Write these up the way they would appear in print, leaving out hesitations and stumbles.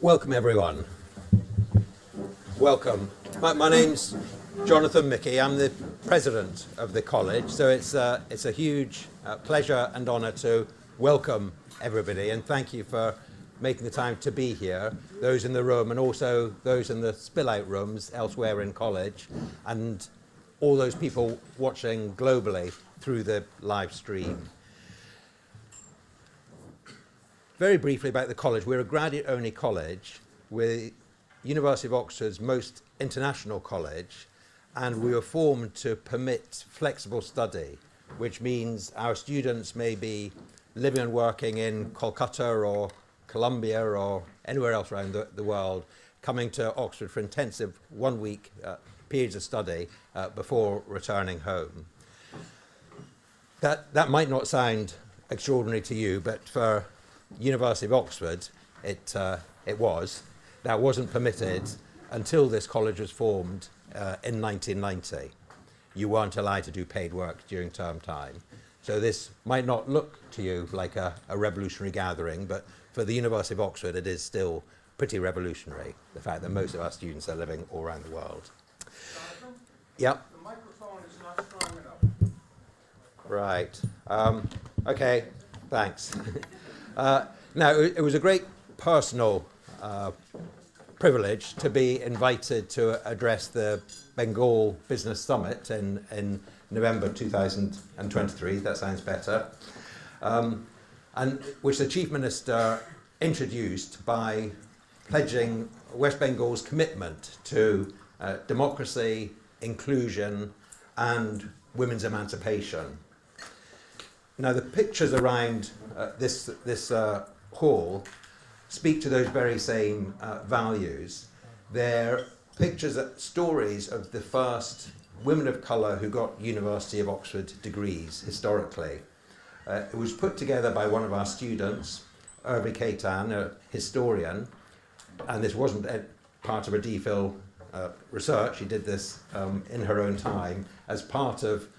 Welcome everyone. Welcome. My name's Jonathan Mickey. I'm the president of the college, so it's a huge pleasure and honour to welcome everybody, and thank you for making the time to be here, those in the room and also those in the spill-out rooms elsewhere in college, and all those people watching globally through the live stream. Very briefly about the college. We're a graduate-only college. We're University of Oxford's most international college, and we were formed to permit flexible study, which means our students may be living and working in Kolkata or Colombia or anywhere else around the world, coming to Oxford for intensive one-week periods of study before returning home. That might not sound extraordinary to you, but for University of Oxford, it was. That wasn't permitted until this college was formed in 1990. You weren't allowed to do paid work during term time. So this might not look to you like a revolutionary gathering, but for the University of Oxford, it is still pretty revolutionary, the fact that most of our students are living all around the world. Jonathan? Yep. The microphone is not strong enough. Right. Okay, thanks. Now, it was a great personal privilege to be invited to address the Bengal Business Summit in November 2023. That sounds better. And which the Chief Minister introduced by pledging West Bengal's commitment to democracy, inclusion, and women's emancipation. Now, the pictures around this hall speak to those very same values. They're pictures, stories of the first women of colour who got University of Oxford degrees historically. It was put together by one of our students, Urvi Ketan, a historian, and this wasn't part of a DPhil research. She did this in her own time as part of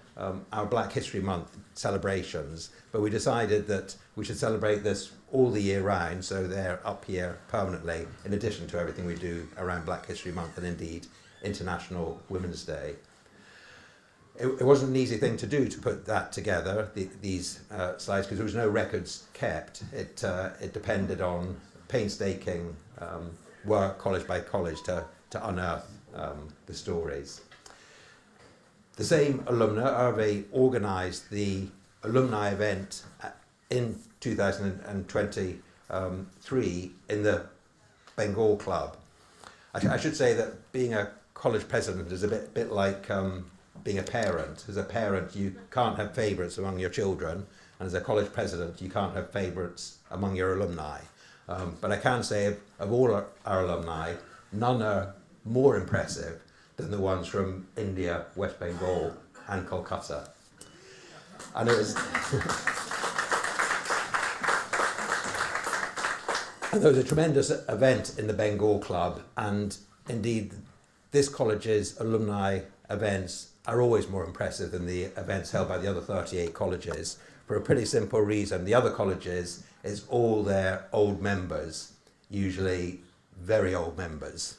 our Black History Month celebrations, but we decided that we should celebrate this all the year round, so they're up here permanently, in addition to everything we do around Black History Month and indeed International Women's Day. It wasn't an easy thing to do to put that together, these slides, because there was no records kept. It depended on painstaking work, college by college, to unearth the stories. The same alumna, Urvi, organised the alumni event in 2023 in the Bengal Club. I should say that being a college president is a bit like being a parent. As a parent, you can't have favourites among your children, and as a college president, you can't have favourites among your alumni. But I can say of all our alumni, none are more impressive than the ones from India, West Bengal, and Kolkata. And it was and there was a tremendous event in the Bengal Club, and indeed this college's alumni events are always more impressive than the events held by the other 38 colleges, for a pretty simple reason. The other colleges is all their old members, usually very old members,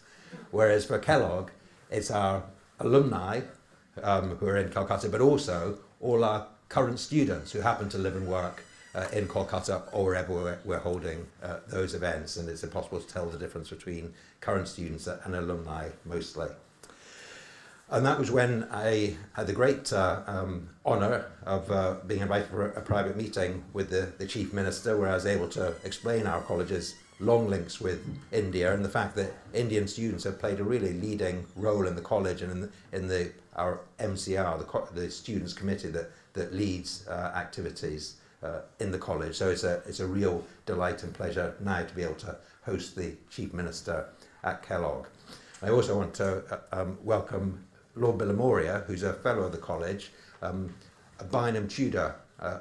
whereas for Kellogg, it's our alumni who are in Kolkata, but also all our current students who happen to live and work in Kolkata or wherever we're holding those events, and it's impossible to tell the difference between current students and alumni mostly. And that was when I had the great honour of being invited for a private meeting with the Chief Minister, where I was able to explain our college's long links with India and the fact that Indian students have played a really leading role in the college and in our MCR, the Students' Committee that leads activities in the college. So it's a real delight and pleasure now to be able to host the Chief Minister at Kellogg. I also want to welcome Lord Billamoria, who's a fellow of the college, a Bynum Tudor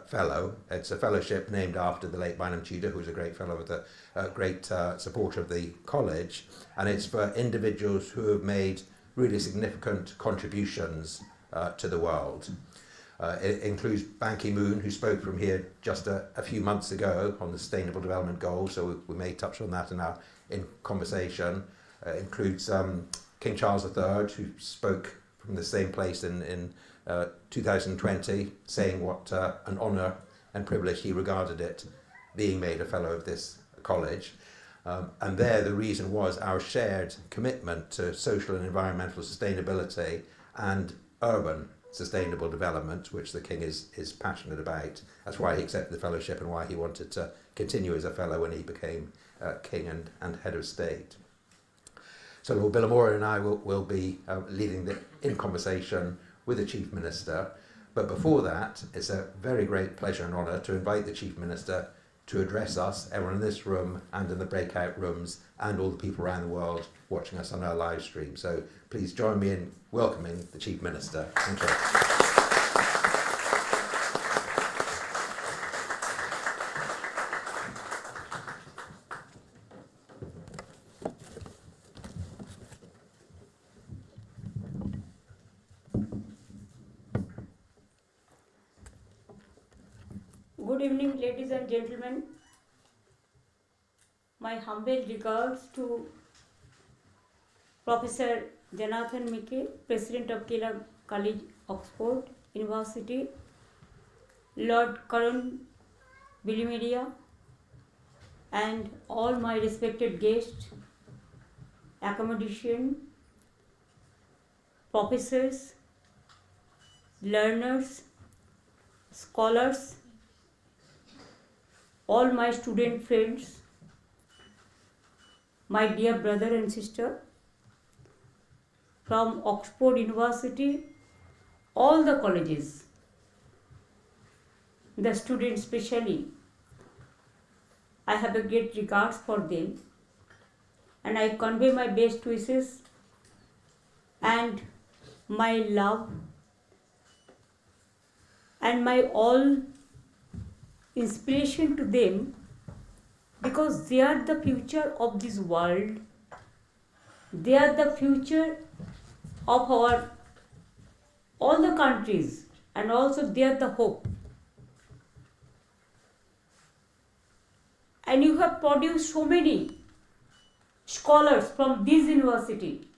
fellow. It's a fellowship named after the late Bynum Tudor, who was a great fellow with a great supporter of the college, and it's for individuals who have made really significant contributions to the world. It includes Ban Ki-moon, who spoke from here just a few months ago on the Sustainable Development Goals, so we may touch on that in conversation. It includes King Charles III, who spoke from the same place in 2020, saying what an honour and privilege he regarded it, being made a fellow of this college. And there the reason was our shared commitment to social and environmental sustainability and urban sustainable development, which the King is passionate about. That's why he accepted the fellowship and why he wanted to continue as a fellow when he became King and head of state. So Lord Billamore and I will be leading in conversation with the Chief Minister. But before that, it's a very great pleasure and honour to invite the Chief Minister to address us, everyone in this room and in the breakout rooms, and all the people around the world watching us on our live stream. So please join me in welcoming the Chief Minister. Thank you. Good evening, ladies and gentlemen. My humble regards to Professor Jonathan Mickey, President of Kellogg College, Oxford University, Lord Karan Bilimedia, and all my respected guests, accommodation, professors, learners, scholars, all my student friends, my dear brother and sister from Oxford University, all the colleges, the students especially, I have a great regards for them, and I convey my best wishes and my love and my all inspiration to them, because they are the future of this world. They are the future of our all the countries, and also they are the hope. And you have produced so many scholars from this university,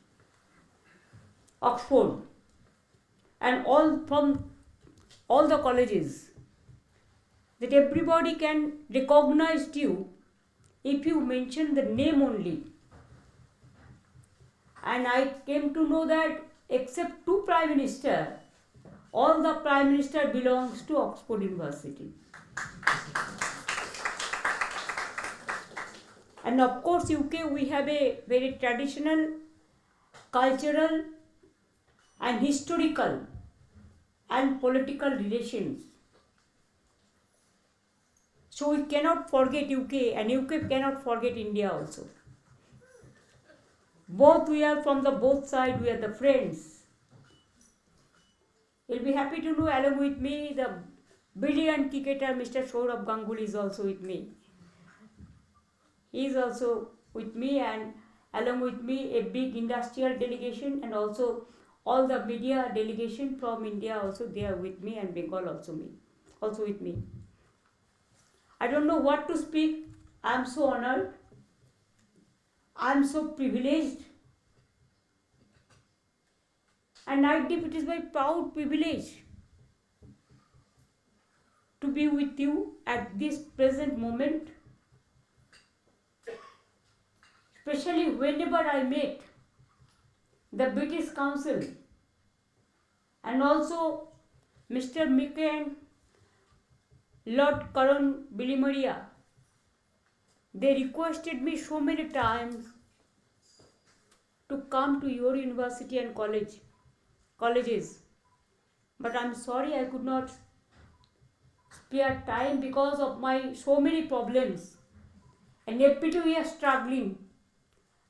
Oxford, and all from all the colleges, that everybody can recognize you if you mention the name only. And I came to know that except two Prime Minister, all the Prime Minister belongs to Oxford University. And of course UK, we have a very traditional, cultural and historical and political relations. So we cannot forget UK, and UK cannot forget India also. Both we are from the both sides, we are the friends. You'll be happy to know along with me the brilliant cricketer Mr. Sourav Ganguly is also with me. He is also with me, and along with me a big industrial delegation, and also all the media delegation from India also, they are with me, and Bengal also with me. I don't know what to speak. I am so honored. I am so privileged. And it is my proud privilege to be with you at this present moment. Especially whenever I met the British Council and also Mr. Mickey and Lord Karan Bilimedia, they requested me so many times to come to your university and colleges. But I'm sorry I could not spare time because of my so many problems. And yet we are struggling.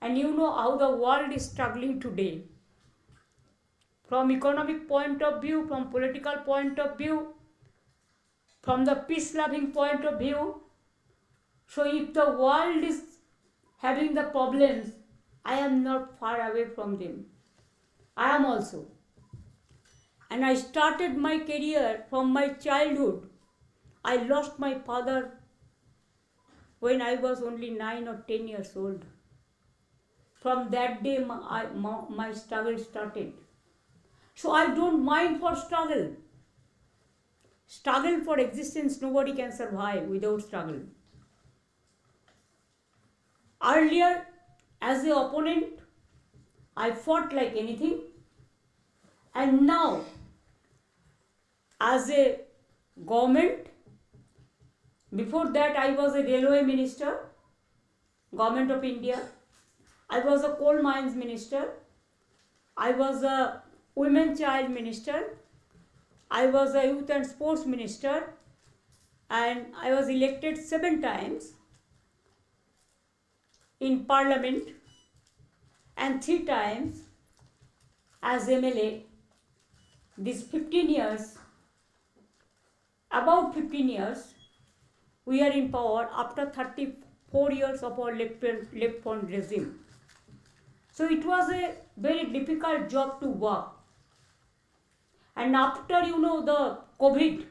And you know how the world is struggling today. From economic point of view, from political point of view, from the peace-loving point of view. So if the world is having the problems, I am not far away from them. I am also. And I started my career from my childhood. I lost my father when I was only 9 or 10 years old. From that day, my struggle started. So I don't mind for struggle. Struggle for existence, nobody can survive without struggle. Earlier, as an opponent, I fought like anything. And now, as a government, before that I was a railway minister, Government of India. I was a coal mines minister. I was a women child minister. I was a youth and sports minister. And I was elected 7 times in parliament and 3 times as MLA. These 15 years, about 15 years, we are in power after 34 years of our left-front regime. So it was a very difficult job to work. And after, the COVID,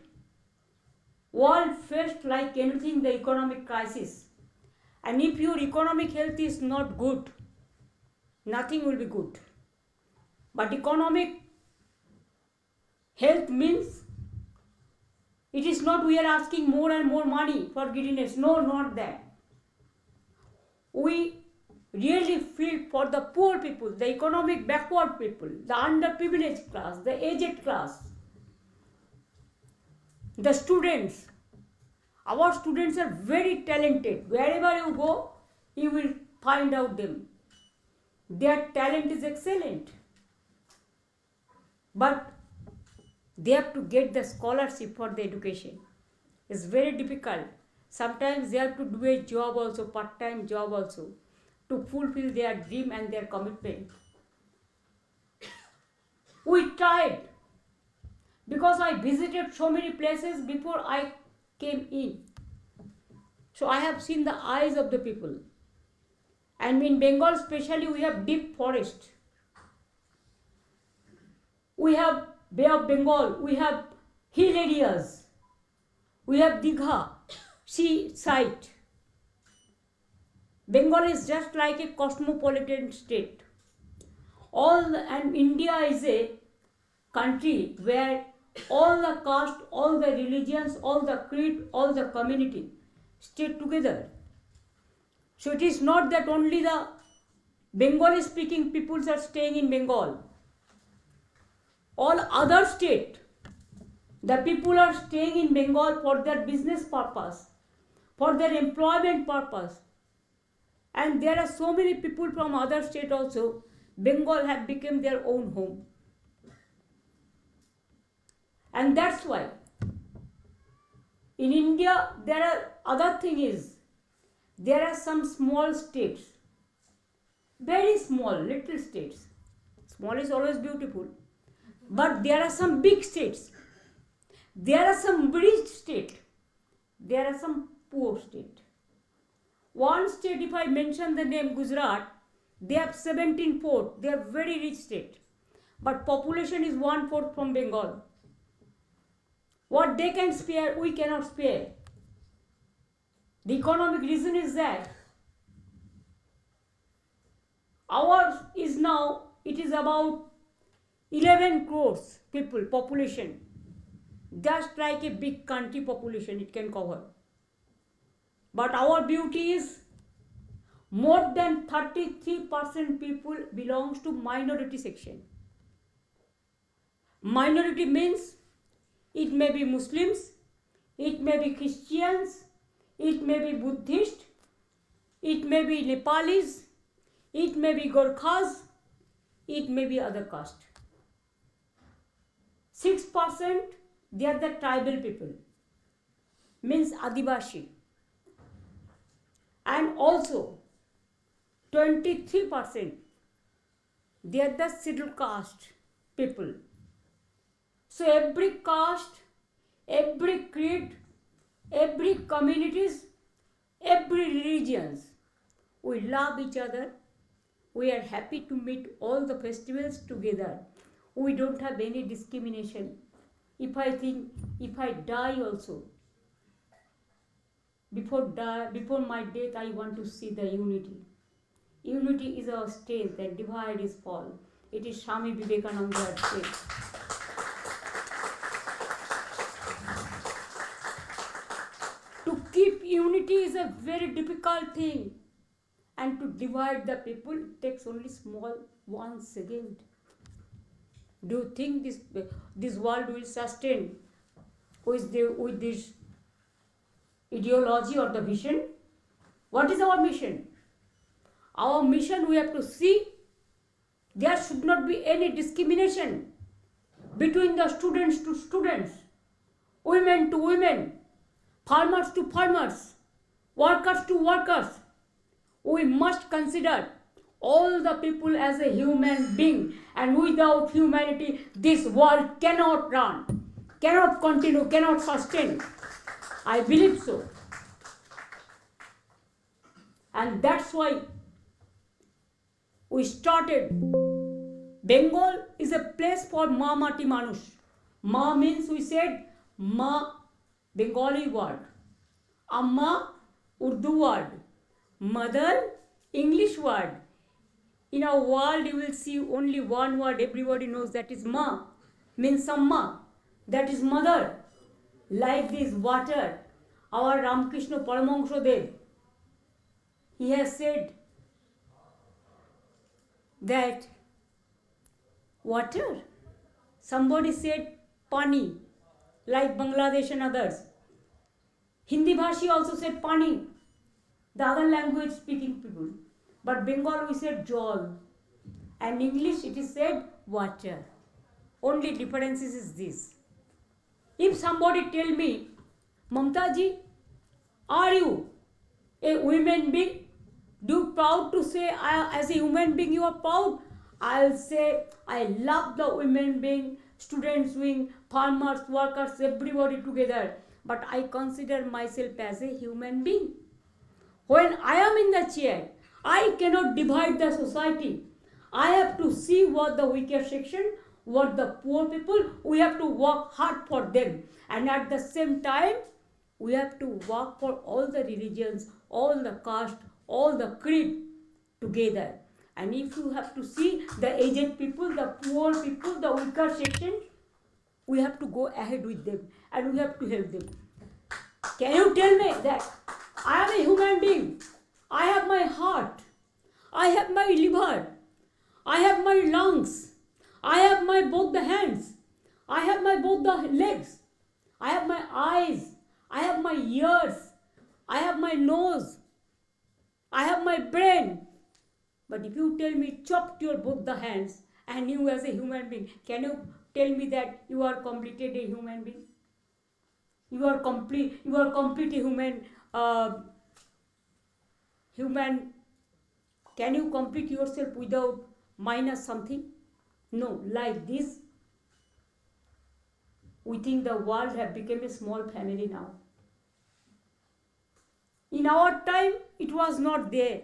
world faced like anything the economic crisis. And if your economic health is not good, nothing will be good. But economic health means it is not we are asking more and more money for giddiness. No, not that. We really feel for the poor people, the economic backward people, the underprivileged class, the aged class, the students. Our students are very talented. Wherever you go, you will find out them. Their talent is excellent. But they have to get the scholarship for the education. It's very difficult. Sometimes they have to do a job also, part-time job also, to fulfill their dream and their commitment. We tried, because I visited so many places before I came in. So I have seen the eyes of the people. And in Bengal especially, we have deep forest. We have Bay of Bengal, we have hill areas, we have Digha, sea site. Bengal is just like a cosmopolitan state. And India is a country where all the caste, all the religions, all the creed, all the community stay together. So it is not that only the Bengali speaking peoples are staying in Bengal. All other state, the people are staying in Bengal for their business purpose, for their employment purpose. And there are so many people from other state also. Bengal have become their own home. And that's why in India there are other thing is, there are some small states, very small, little states. Small is always beautiful. But there are some big states. There are some rich states. There are some poor states. One state, if I mention the name Gujarat, they have 17 ports. They are very rich state. But population is 1/4 from Bengal. What they can spare, we cannot spare. The economic reason is that ours is now, it is about 11 crores people, population. Just like a big country population it can cover. But our beauty is more than 33% people belongs to minority section. Minority means it may be Muslims, it may be Christians, it may be Buddhist, it may be Nepalis, it may be Gorkhas, it may be other caste. 6% they are the tribal people, means Adivasi. And also 23% they are the scheduled caste people. So every caste, every creed, every communities, every religions, we love each other. We are happy to meet all the festivals together. we don't have any discrimination. If I think, if I die also, before my death, I want to see the unity. Unity is our strength and divide is fall. It is Swami Vivekananda had said. To keep unity is a very difficult thing, and to divide the people takes only small 1 second. Do you think this world will sustain with this ideology or the vision? What is our mission? Our mission, we have to see there should not be any discrimination between the students to students, women to women, farmers to farmers, workers to workers. We must consider all the people as a human being, and without humanity this world cannot run, cannot continue, cannot sustain. I believe so. And that's why we started. Bengal is a place for Ma Mati Manush. Ma means, we said, Ma, Bengali word. Amma, Urdu word. Mother, English word. In our world, you will see only one word everybody knows, that is Ma, means Amma, that is mother. Like this water, our Ramakrishna Paramahansa Dev, he has said that water, somebody said pani, like Bangladesh and others. Hindi Bhashi also said pani, the other language speaking people. But Bengal we said jol, and English it is said water. Only difference is this. If somebody tell me, Mamta ji, are you a human being? Do you proud to say as a human being you are proud? I'll say I love the human being, students wing, farmers, workers, everybody together. But I consider myself as a human being. When I am in the chair, I cannot divide the society. I have to see what the weaker section, what the poor people, we have to work hard for them. And at the same time, we have to work for all the religions, all the caste, all the creed together. And if you have to see the aged people, the poor people, the weaker section, we have to go ahead with them and we have to help them. Can you tell me that I am a human being? I have my heart, I have my liver, I have my lungs, I have my both the hands, I have my both the legs, I have my eyes, I have my ears, I have my nose, I have my brain. But if you tell me chopped your both the hands and you as a human being, can you tell me that you are completed a human being? You are complete human. Can you complete yourself without minus something? No, like this, we think the world have become a small family now. In our time, it was not there.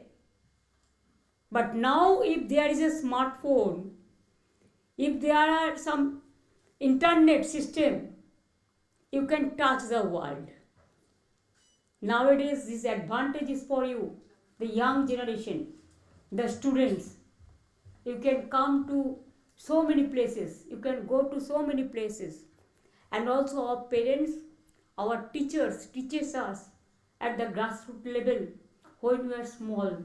But now, if there is a smartphone, if there are some internet system, you can touch the world. Nowadays, this advantage is for you, the young generation, the students. You can come to so many places, you can go to so many places. And also our parents, our teachers teaches us at the grassroots level. When we are small,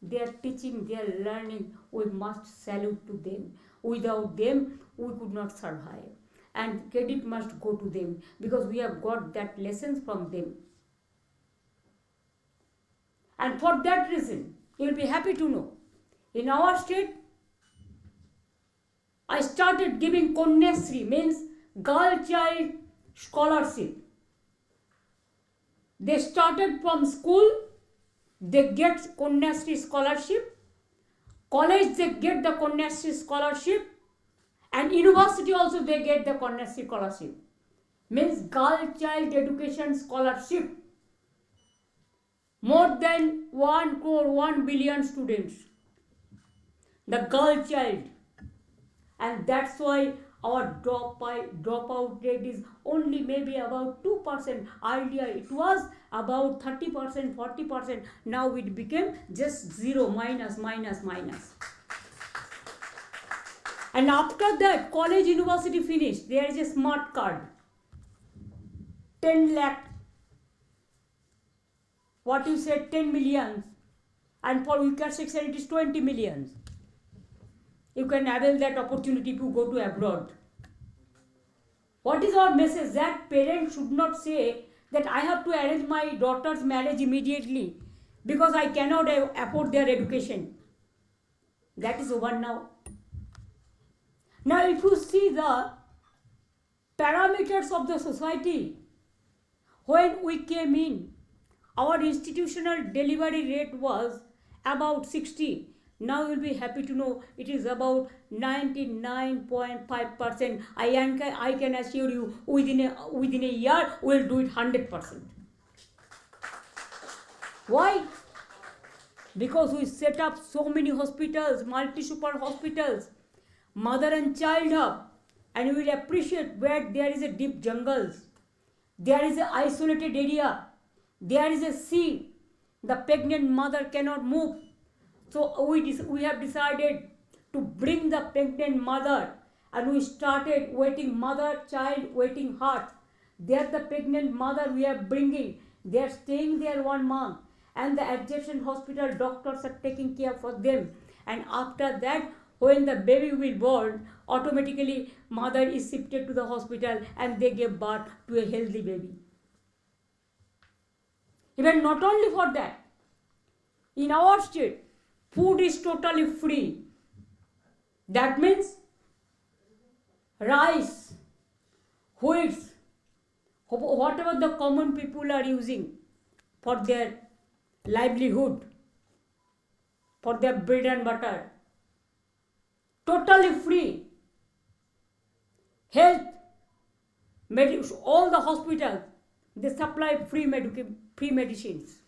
they are teaching, they are learning. We must salute to them. Without them, we could not survive. And credit must go to them because we have got that lessons from them. And for that reason, you will be happy to know, in our state, I started giving Konyasri, means girl child scholarship. They started from school, they get Konyasri scholarship, college they get the Konyasri scholarship, and university also they get the Konyasri scholarship. Means girl child education scholarship. More than 1 crore, 1 billion students. The girl child. and that's why our dropout rate is only maybe about 2%. Earlier it was about 30%, 40%. Now it became just zero, minus. And after that, college, university finished. There is a smart card. 10 lakh. What you said, 10 million. And for weaker section, it is 20 million. You can avail that opportunity to go to abroad. What is our message? That parents should not say that I have to arrange my daughter's marriage immediately because I cannot afford their education. That is over now. Now, if you see the parameters of the society, when we came in, our institutional delivery rate was about 60. Now you will be happy to know it is about 99.5%. I can assure you within a year we will do it 100%. Why? Because we set up so many hospitals, multi-super hospitals, mother and child hub, and you will appreciate where there is a deep jungles, there is an isolated area, there is a sea, the pregnant mother cannot move. So we have decided to bring the pregnant mother, and we started waiting mother, child, waiting heart. There the pregnant mother we are bringing, they are staying there 1 month, and the adjacent hospital doctors are taking care for them. And after that, when the baby will born, automatically mother is shifted to the hospital and they give birth to a healthy baby. Even not only for that, in our state, food is totally free. That means rice, wheat, whatever the common people are using for their livelihood, for their bread and butter, totally free. Health, all the hospitals, they supply free medicines.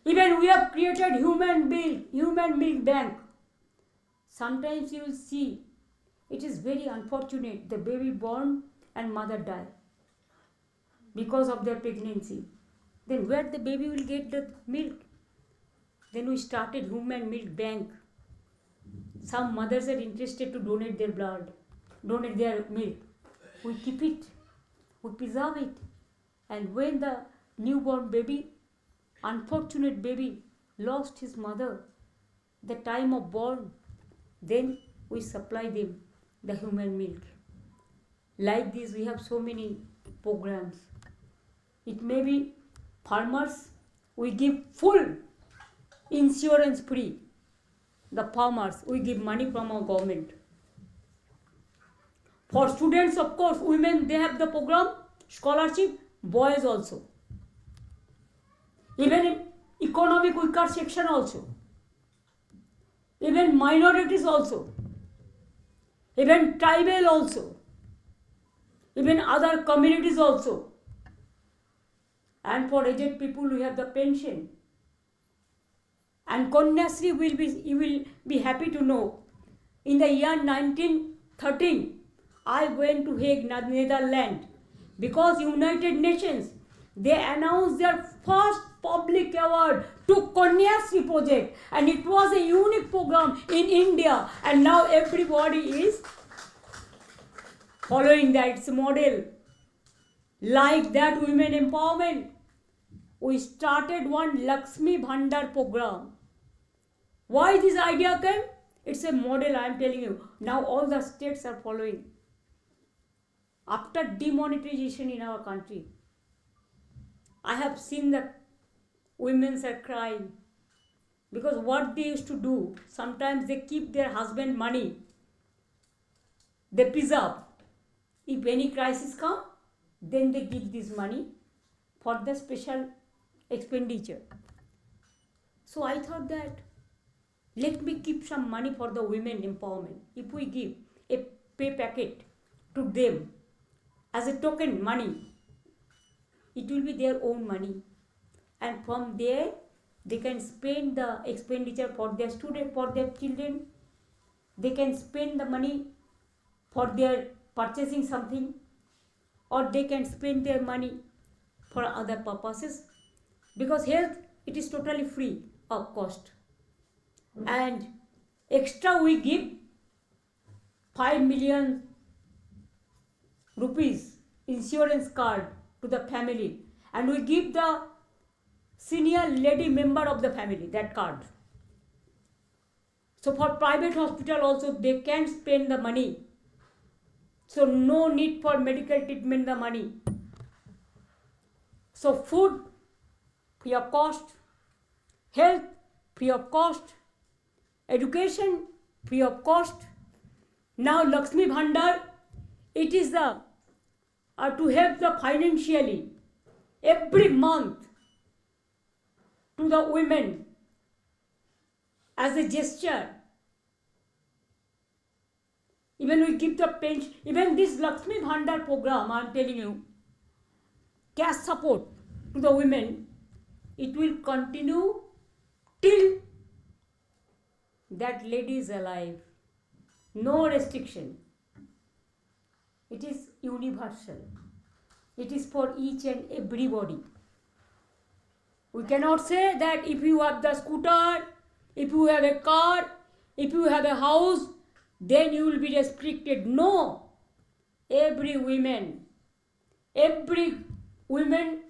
Even we have created human milk bank. Sometimes you will see, it is very unfortunate, the baby born and mother die because of their pregnancy. Then where the baby will get the milk? Then we started human milk bank. Some mothers are interested to donate their blood, donate their milk. We keep it, we preserve it. And when the newborn baby, unfortunate baby, lost his mother, the time of born, then we supply them the human milk. Like this, we have so many programs. It may be farmers, we give full insurance free. The farmers, we give money from our government. For students, of course, women, they have the program, scholarship, boys also. Even in economic weaker section also. Even minorities also. Even tribal also. Even other communities also. And for aged people, we have the pension. And Kanyasri you will be happy to know, in the year 1913, I went to Hague, Netherlands, because United Nations, they announced their first public award to Kanyasri project, and it was a unique program in India, and now everybody is following that model. Like that, women empowerment, we started one Lakshmi Bhandar program. Why this idea came? It's a model, I am telling you. Now all the states are following. After demonetization in our country, I have seen that women are crying. Because what they used to do, sometimes they keep their husband money. They preserve. If any crisis comes, then they give this money for the special expenditure. So I thought that, let me keep some money for the women empowerment. If we give a pay packet to them as a token money, it will be their own money. And from there, they can spend the expenditure for their students, for their children. They can spend the money for their purchasing something, or they can spend their money for other purposes, because health, it is totally free of cost. And extra we give 5 million rupees insurance card to the family, and we give the senior lady member of the family that card. So for private hospital also they can spend the money. So no need for medical treatment the money. So food free of cost, health free of cost, education free of cost. Now Lakshmi Bhandar, it is the to help the financially every month to the women as a gesture. Even we give the pension, even this Lakshmi Bhandar program, I am telling you, cash support to the women, it will continue till that lady is alive. No restriction. It is universal. It is for each and everybody. We cannot say that if you have the scooter, if you have a car, if you have a house, then you will be restricted. No. Every woman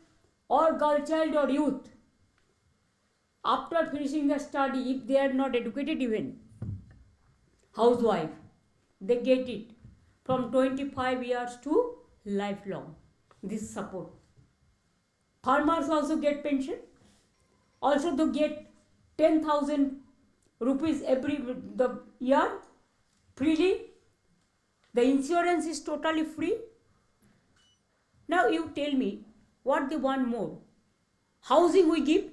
or girl child or youth, after finishing the study, if they are not educated even, housewife, they get it from 25 years to lifelong, this support. Farmers also get pension. Also they get 10,000 rupees every the year freely. The insurance is totally free. Now you tell me what they want more. Housing we give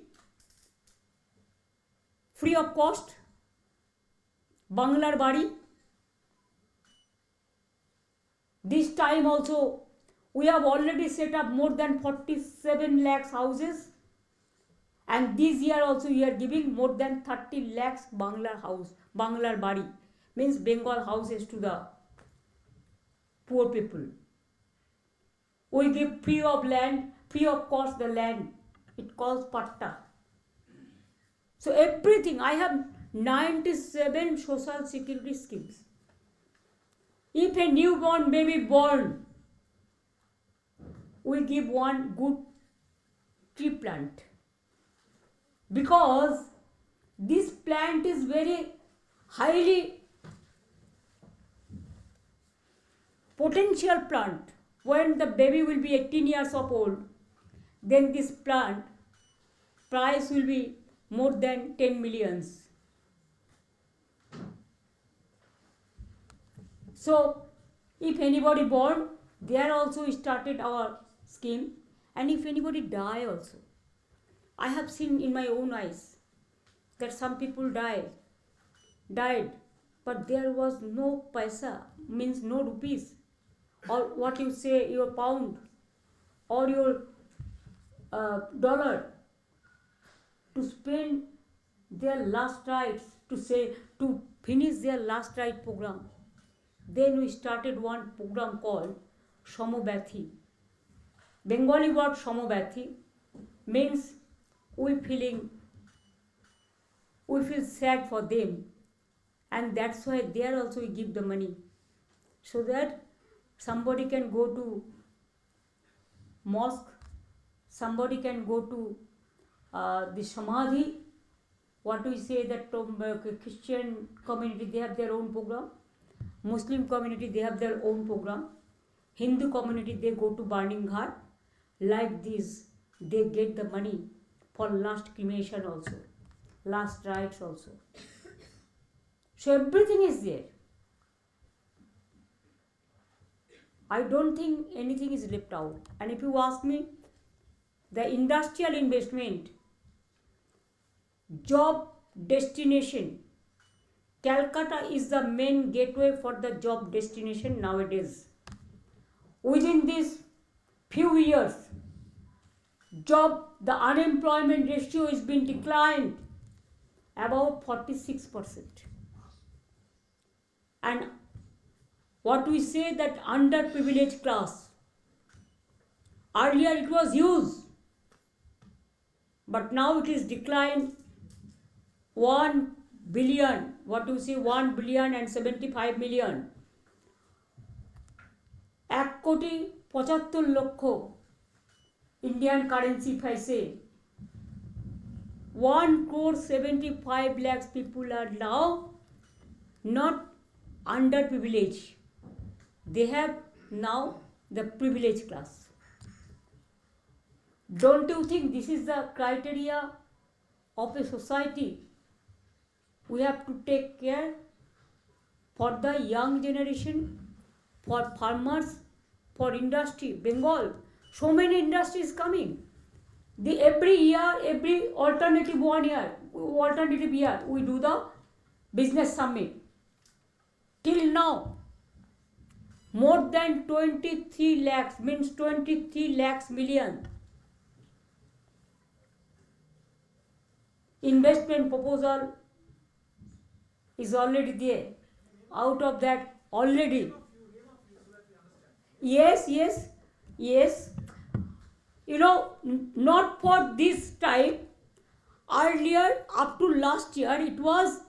free of cost. Banglar Bari. This time also we have already set up more than 47 lakhs houses, and this year also we are giving more than 30 lakhs Banglar Bari, means Bengal houses to the poor people. We give free of land, free of cost the land. It calls patta. So everything, I have 97 social security schemes. If a newborn baby born, we give one good tree plant. Because this plant is very highly potential plant. When the baby will be 18 years of old, then this plant price will be more than 10 millions. So if anybody born, there also we started our scheme. And if anybody die also, I have seen in my own eyes that some people died, but there was no paisa, means no rupees, or what you say, your pound or your dollar, to spend their last rites, to finish their last rite program. Then we started one program called Samobathi. Bengali word Samobathi means we feel sad for them, and that's why there also we give the money, so that somebody can go to mosque, somebody can go to the samadhi. What we say that Christian community, they have their own program. Muslim community, they have their own program. Hindu community, they go to burning ghat. Like this, they get the money for last cremation also, last rites also. So everything is there. I don't think anything is left out. And if you ask me, the industrial investment, job destination, Calcutta is the main gateway for the job destination nowadays. Within these few years, the unemployment ratio has been declined about 46%. And what we say that underprivileged class. Earlier it was used, but now it is declined 1 billion, what do you say, 1 billion and 75 million. 1,75,00,000 Indian currency, if I say 1,75 lakhs people are now not underprivileged. They have now the privileged class. Don't you think this is the criteria of a society? We have to take care for the young generation, for farmers, for industry. Bengal, so many industries coming. Every year, every alternative year, we do the business summit. Till now, more than 23 lakhs, means 23 lakhs million investment proposal is already there. Out of that, already. Yes. You know, not for this time. Earlier, up to last year, it was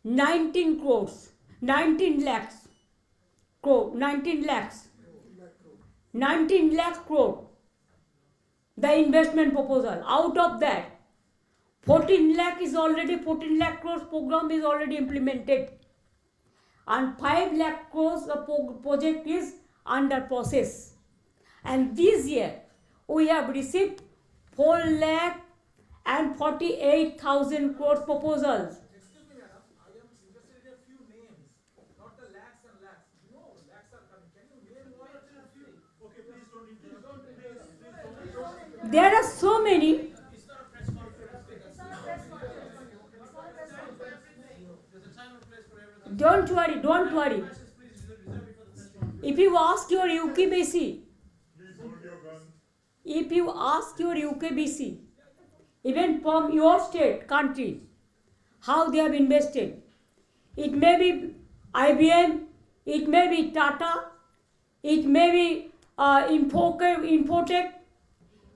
19 crores, 19 lakhs crore, 19 lakhs crore, the investment proposal. Out of that, 14 lakh crores program is already implemented, and 5 lakh crores project is under process. And this year, we have received 4 lakh and 48,000 crores proposals. Excuse me, madam. I am interested in a few names, not the lakhs and lakhs. You know, lakhs are coming. Can you name one or few? Okay, please don't interrupt. Please don't. There are so many. It's not a press conference. It's not a press conference. There's a time and place for everything. Don't worry. Questions, please reserve it for the press conference. If you ask your UKBC, even from your state, country, how they have invested, it may be IBM, it may be Tata, it may be Infotech,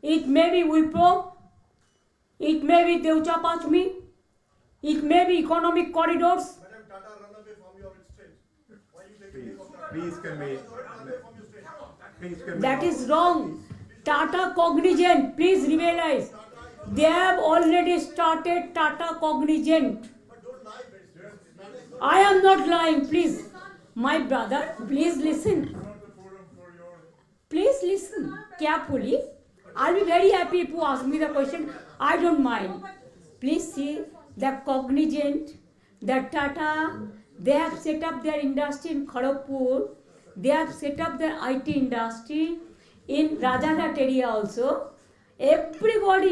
it may be Wipro, it may be Deutsche Pachmi, it may be Economic Corridors. Madam, Tata run away from your state. Why you taking name of Tata? Please convey. Please convey. That is wrong. Tata Cognizant, please realize, they have already started Tata Cognizant. But don't lie, madam. I am not lying, please. My brother, please listen. Please listen carefully. I'll be very happy if you ask me the question. I don't mind. Please see, the Cognizant, the Tata, they have set up their industry in Kharagpur. They have set up their IT industry in Rajarhat area also. Everyone.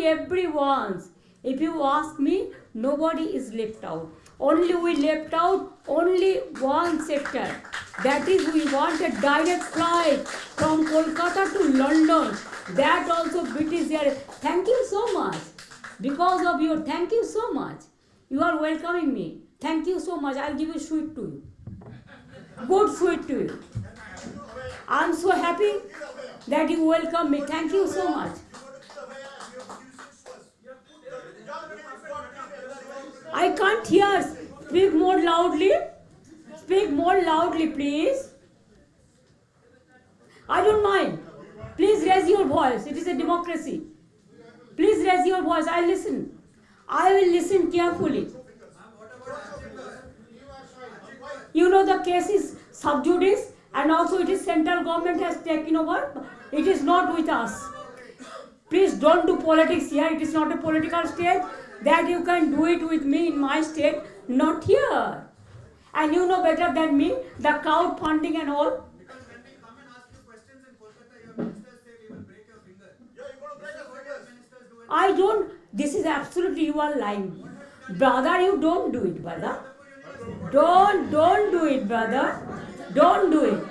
If you ask me, nobody is left out. Only we left out only one sector. That is, we want a direct flight from Kolkata to London. That also British Airways. Thank you so much. Because of your, thank you so much. You are welcoming me. Thank you so much. I'll give you sweet to you. Good sweet to you. I'm so happy that you welcome me. Thank you so much. I can't hear. Speak more loudly. Speak more loudly, please. I don't mind. Please raise your voice. It is a democracy. Please raise your voice. I'll listen. I will listen carefully. You know the case is sub judice, and also it is central government has taken over. It is not with us. Please don't do politics here. It is not a political state. That you can do it with me in my state, not here. And you know better than me, the crowdfunding and all. Because when we come and ask you questions in Kolkata, your ministers say we will break your finger. Yeah, you're going to break your fingers. Ministers do it. I don't, this is absolutely, you are lying. Brother, you don't do it, brother. Don't do it, brother. Don't do it.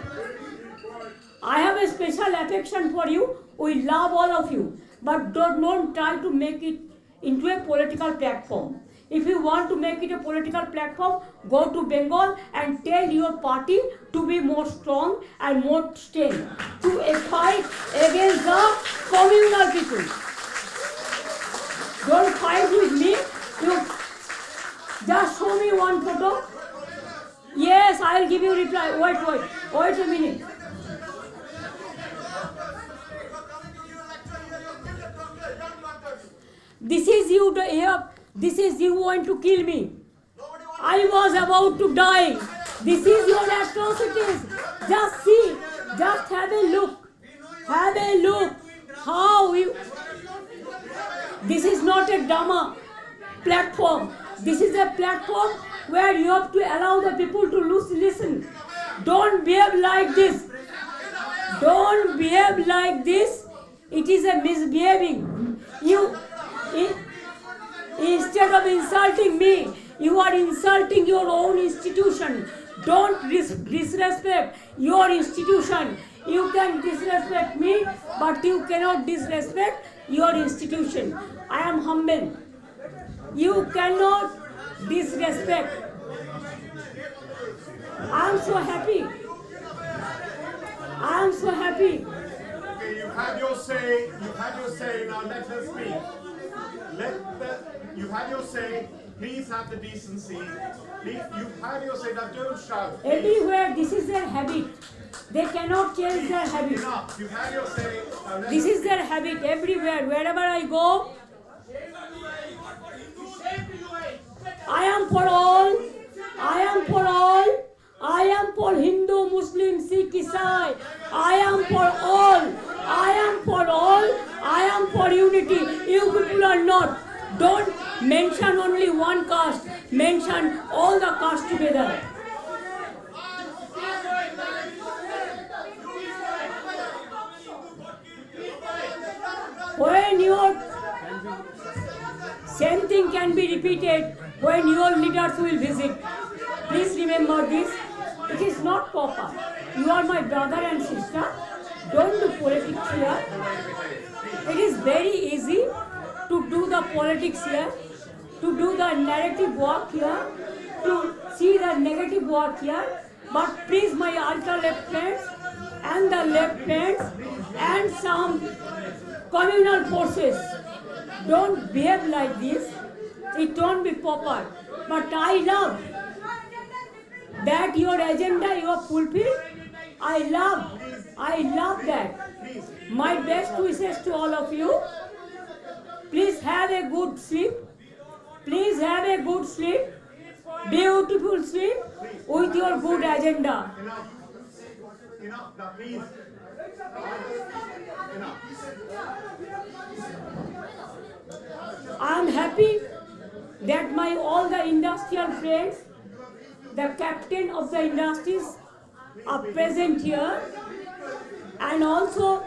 I have a special affection for you. We love all of you. But don't try to make it into a political platform. If you want to make it a political platform, go to Bengal and tell your party to be more strong and more strength to fight against the communal people. Don't fight with me. You just show me one photo. Yes, I'll give you reply. Wait a minute. This is you here. This is you want to kill me. I was about to die. This is your atrocities. Just see. Just have a look. Have a look. How you. This is not a drama platform. This is a platform where you have to allow the people to listen. Don't behave like this. Don't behave like this. It is a misbehaving. Instead of insulting me, you are insulting your own institution. Don't disrespect your institution. You can disrespect me, but you cannot disrespect your institution. I am humble. You cannot disrespect. I am so happy. I am so happy. Okay, you've had your say. You've had your say. Now let her speak. You've had your say. Please have the decency. You've had your say. Now don't shout. Everywhere, this is their habit. They cannot change their habit. Enough. You've had your say. Now let This her is their habit everywhere. Wherever I go, I am for all. I am for all. I am for Hindu, Muslim, Sikh, Isai. I am for all. I am for all. I am for unity. You people are not. Don't mention only one caste. Mention all the castes together. When your same thing can be repeated when your leaders will visit. Please remember this. It is not proper. You are my brother and sister. Don't do politics here. It is very easy to do the politics here, to do the narrative work here, to see the negative work here. But please, my ultra left friends and the left friends and some communal forces, don't behave like this. It won't be proper. But I love that your agenda you have fulfilled. I love that. My best wishes to all of you. Please have a good sleep. Please have a good sleep. Beautiful sleep with your good agenda. Enough. Now please. Enough. I am happy that my all the industrial friends, the captain of the industries are present here, and also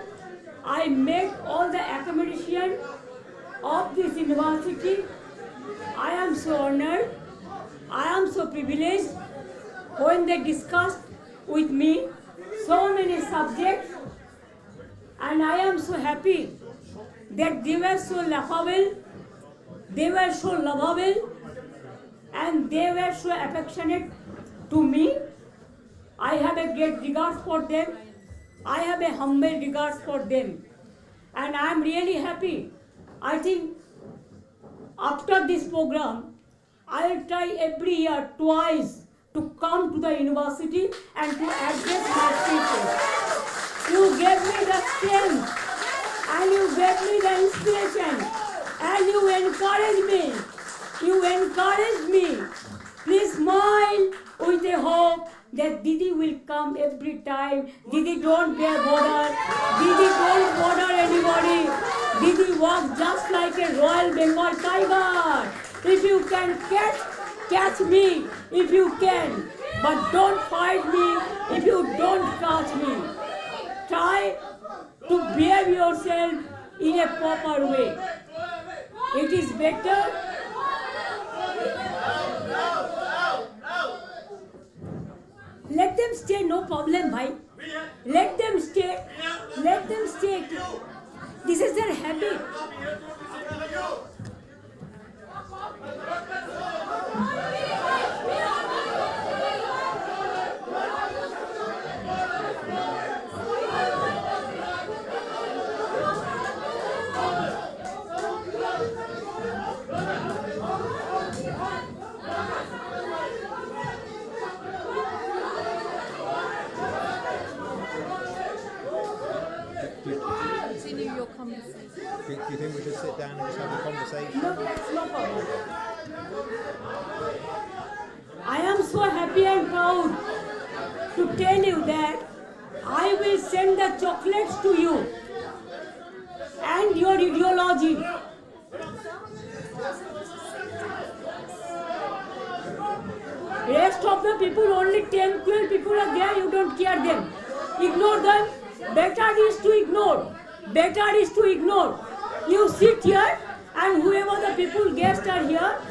I met all the accommodation of this university. I am so honored. I am so privileged when they discussed with me so many subjects, and I am so happy that they were so laughable, they were so lovable, and they were so affectionate to me. I have a great regard for them. I have a humble regard for them. And I am really happy. I think after this program, I will try every year twice to come to the university and to address my speeches. You gave me the strength, and you gave me the inspiration, and you encouraged me. You encouraged me. Please smile with a hope that Didi will come every time. Didi don't bear border. Didi don't bother anybody. Didi walks just like a Royal Bengal tiger. If you can catch me if you can. But don't fight me if you don't catch me. Try to behave yourself in a proper way. It is better. Let them stay, no problem, bhai. Let them stay. Let them stay. This is their habit. have a conversation. No, that's no problem. I am so happy and proud to tell you that I will send the chocolates to you and your ideology. Rest of the people, only 10, 12 people are there, you don't care them. Ignore them. Better is to ignore. Better is to ignore. You sit here and whoever the people guests are here,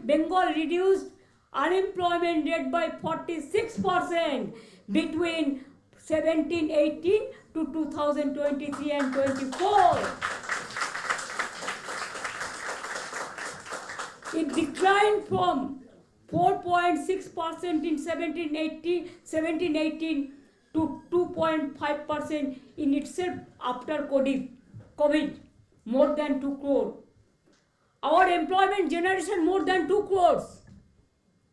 Bengal reduced unemployment rate by 46% between 1718 to 2023 and 24. It declined from 4.6% in 1718 to 2.5% in itself after COVID, more than 2 crore. Our employment generation more than 2 crores.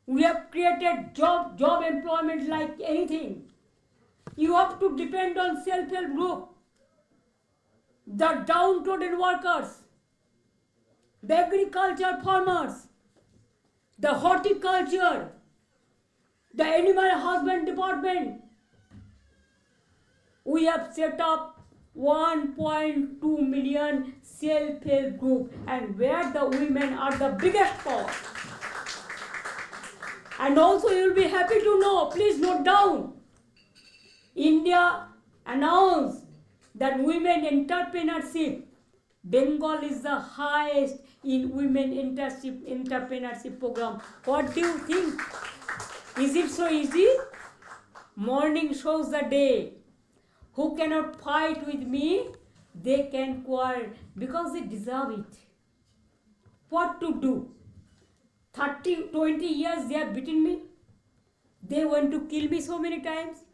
We have created job employment like anything. You have to depend on self-help group, the downtrodden workers, the agriculture farmers, the horticulture, the animal husband department. We have set up 1.2 million self-help group, and where the women are the biggest part. And also you will be happy to know, please note down, India announced that women entrepreneurship, Bengal is the highest in women entrepreneurship program. What do you think? Is it so easy? Morning shows the day. Who cannot fight with me, they can quarrel because they deserve it. What to do? 20 years they have beaten me. They want to kill me so many times.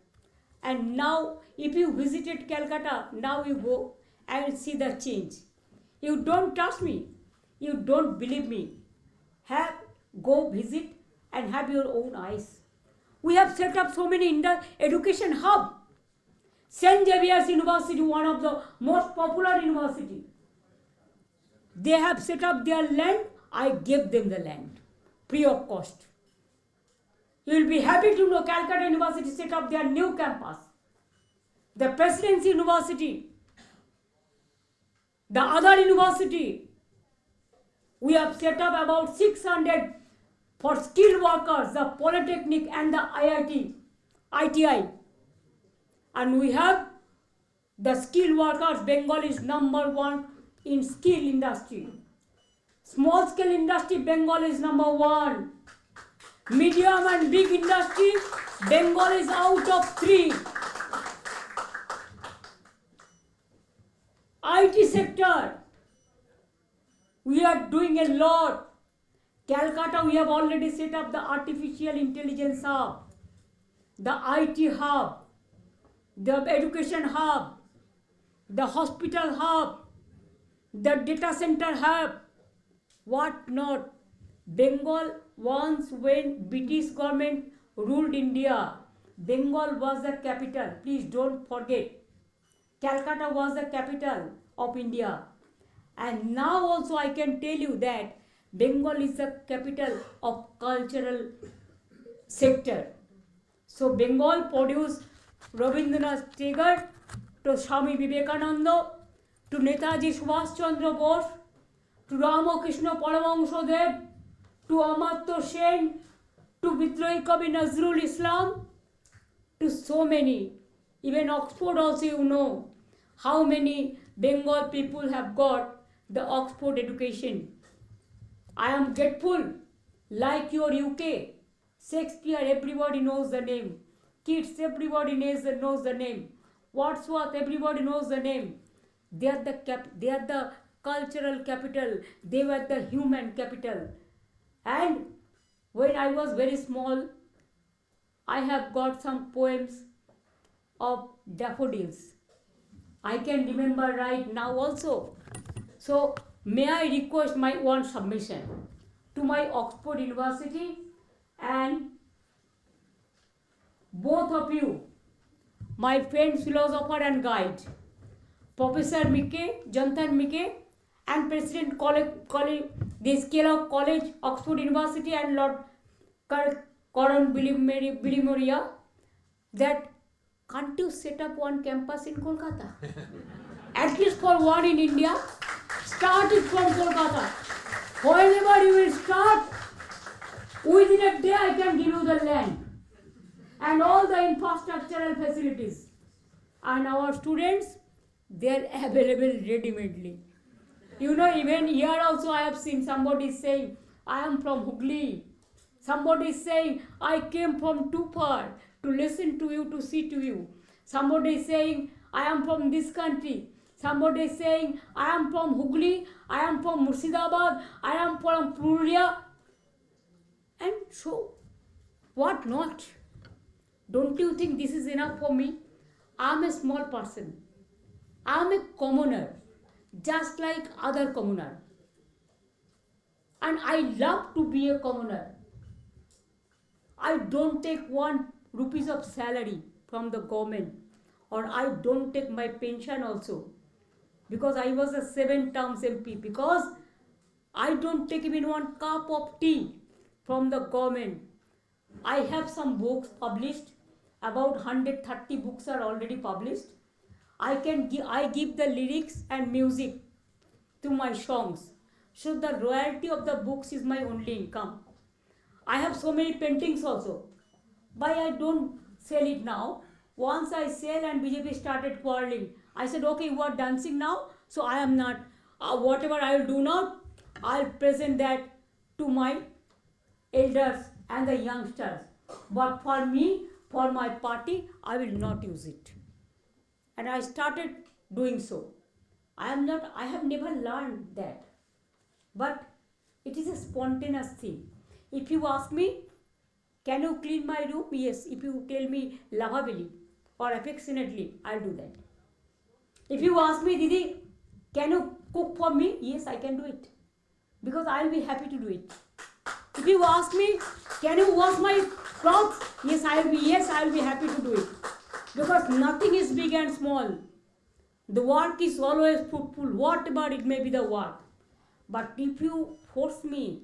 And now, if you visited Calcutta, now you go and see the change. You don't trust me. You don't believe me. Go visit and have your own eyes. We have set up so many education hubs. St. Xavier's University, one of the most popular university. They have set up their land. I gave them the land, free of cost. You will be happy to know Calcutta University set up their new campus. The Presidency University, the other university, we have set up about 600 for skilled workers, the Polytechnic and the ITI. And we have the skilled workers. Bengal is number 1 in skill industry. Small scale industry, Bengal is number 1. Medium and big industry, Bengal is out of 3. IT sector, we are doing a lot. Calcutta, we have already set up the artificial intelligence hub, the IT hub, the education hub, the hospital hub, the data center hub, what not. Bengal once, when British government ruled India, Bengal was the capital. Please don't forget. Calcutta was the capital of India. And now also I can tell you that Bengal is the capital of cultural sector. So Bengal produced Rabindranath Tagore to Swami Vivekananda, to Netaji Subhash Chandra Bose, to Ramakrishna Paramahansa Dev, to Amartya Sen, to Vidrohi Kavi Nazrul Islam, to so many. Even Oxford also, you know how many Bengal people have got the Oxford education. I am grateful, like your UK. Shakespeare, everybody knows the name. Keats, everybody knows the name. Wordsworth, everybody knows the name. They are the cultural capital. They were the human capital. And when I was very small, I have got some poems of daffodils. I can remember right now also. So may I request my one submission to my Oxford University and both of you, my friend, philosopher and guide, Professor Mike, Jonathan Mike, and President this Kellogg College, Oxford University, and Lord Coron Bilimoria, that can't you set up one campus in Kolkata? At least for one in India. Start it from Kolkata. Wherever you will start, within a day I can give you the land and all the infrastructural facilities. And our students, they are available ready-madely. You know, even here also I have seen somebody saying, I am from Hooghly. Somebody is saying, I came from too far to listen to you, to see to you. Somebody is saying, I am from this country. Somebody is saying, I am from Hooghly, I am from Murshidabad, I am from Purulia. And so, what not? Don't you think this is enough for me? I am a small person. I am a commoner, just like other commoner. And I love to be a commoner. I don't take 1 rupees of salary from the government, or I don't take my pension also, because I was a 7 terms MP, because I don't take even 1 cup of tea from the government. I have some books published, about 130 books are already published. I give the lyrics and music to my songs. So the royalty of the books is my only income. I have so many paintings also. But I don't sell it now. Once I sell and BJP started quarreling, I said, okay, you are dancing now, so I am not. Whatever I will do now, I'll present that to my elders and the youngsters. But for me, for my party, I will not use it. And I started doing so. I have never learned that. But it is a spontaneous thing. If you ask me, can you clean my room? Yes. If you tell me lovably or affectionately, I'll do that. If you ask me, Didi, can you cook for me? Yes, I can do it. Because I'll be happy to do it. If you ask me, can you wash my clothes? Yes, I'll be happy to do it. Because nothing is big and small. The work is always fruitful, whatever it may be the work. But if you force me,